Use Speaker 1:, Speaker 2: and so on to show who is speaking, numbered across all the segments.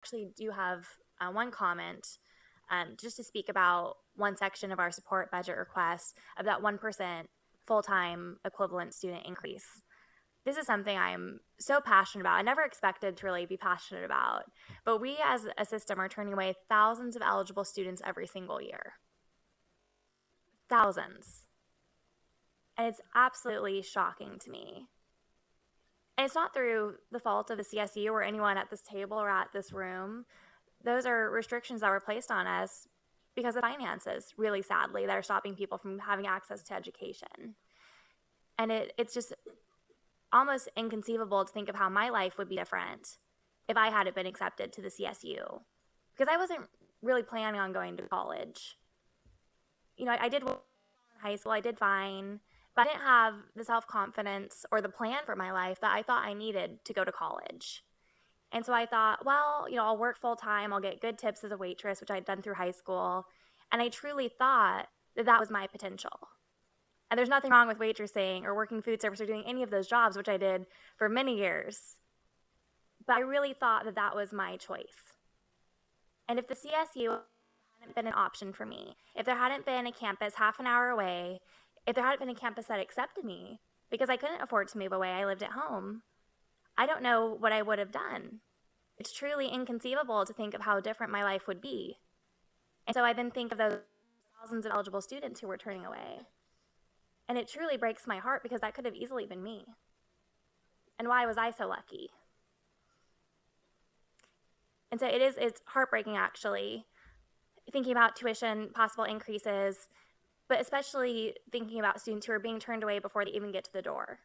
Speaker 1: actually do have one comment just to speak about one section of our support budget request of that 1% full-time equivalent student increase. This is something I'm so passionate about. I never expected to really be passionate about, but we as a system are turning away thousands of eligible students every single year. Thousands. And it's absolutely shocking to me. And it's not through the fault of the CSU or anyone at this table or at this room. Those are restrictions that were placed on us because of finances, really sadly, that are stopping people from having access to education. And it's just almost inconceivable to think of how my life would be different if I hadn't been accepted to the CSU. Because I wasn't really planning on going to college. You know, I did well in high school, I did fine, but I didn't have the self-confidence or the plan for my life that I thought I needed to go to college. And so I thought, well, you know, I'll work full time, I'll get good tips as a waitress, which I'd done through high school. And I truly thought that that was my potential. And there's nothing wrong with waitressing or working food service or doing any of those jobs, which I did for many years. But I really thought that that was my choice. And if the CSU hadn't been an option for me, if there hadn't been a campus half an hour away, if there hadn't been a campus that accepted me, because I couldn't afford to move away, I lived at home, I don't know what I would have done. It's truly inconceivable to think of how different my life would be. And so I then think of those thousands of eligible students who were turning away. And it truly breaks my heart because that could have easily been me. And why was I so lucky? And so it's heartbreaking, actually, thinking about tuition, possible increases, but especially thinking about students who are being turned away before they even get to the door,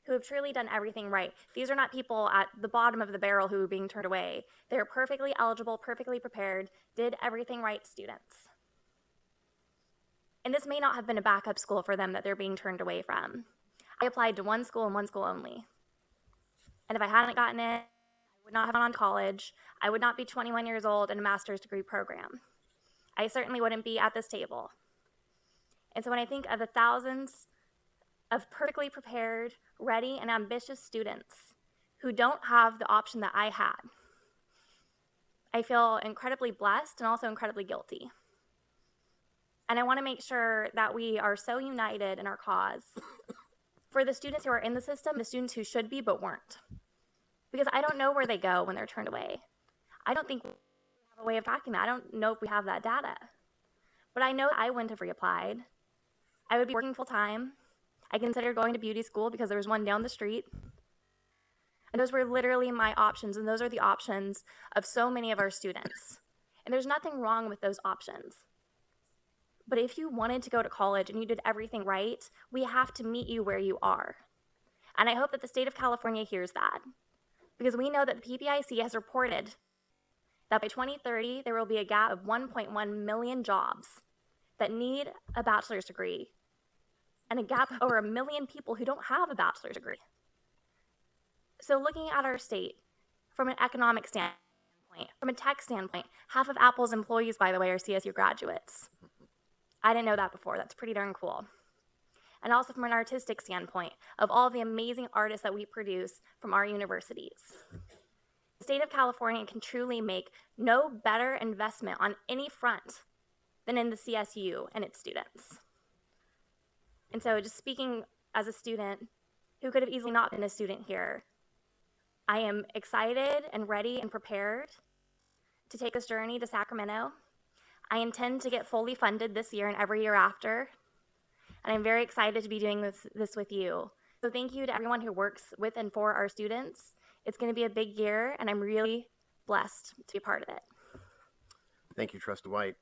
Speaker 1: who have truly done everything right. These are not people at the bottom of the barrel who are being turned away. They're perfectly eligible, perfectly prepared, did everything right students. And this may not have been a backup school for them that they're being turned away from. I applied to one school and one school only. And if I hadn't gotten it, I would not have gone on to college. I would not be 21 years old in a master's degree program. I certainly wouldn't be at this table. And so when I think of the thousands of perfectly prepared, ready, and ambitious students who don't have the option that I had, I feel incredibly blessed and also incredibly guilty. And I want to make sure that we are so united in our cause for the students who are in the system, the students who should be but weren't. Because I don't know where they go when they're turned away. I don't think we have a way of tracking that. I don't know if we have that data. But I know I wouldn't have reapplied. I would be working full time. I considered going to beauty school because there was one down the street. And those were literally my options, and those are the options of so many of our students. And there's nothing wrong with those options. But if you wanted to go to college and you did everything right, we have to meet you where you are. And I hope that the state of California hears that, because we know that the PPIC has reported that by 2030, there will be a gap of 1.1 million jobs that need a bachelor's degree, and a gap of over 1 million people who don't have a bachelor's degree. So looking at our state from an economic standpoint, from a tech standpoint, half of Apple's employees, by the way, are CSU graduates. I didn't know that before. That's pretty darn cool. And also from an artistic standpoint of all the amazing artists that we produce from our universities. The state of California can truly make no better investment on any front than in the CSU and its students. And so just speaking as a student who could have easily not been a student here, I am excited and ready and prepared to take this journey to Sacramento. I intend to get fully funded this year and every year after, and I'm very excited to be doing this with you. So thank you to everyone who works with and for our students. It's going to be a big year, and I'm really blessed to be part of it.
Speaker 2: Thank you, Trustee White.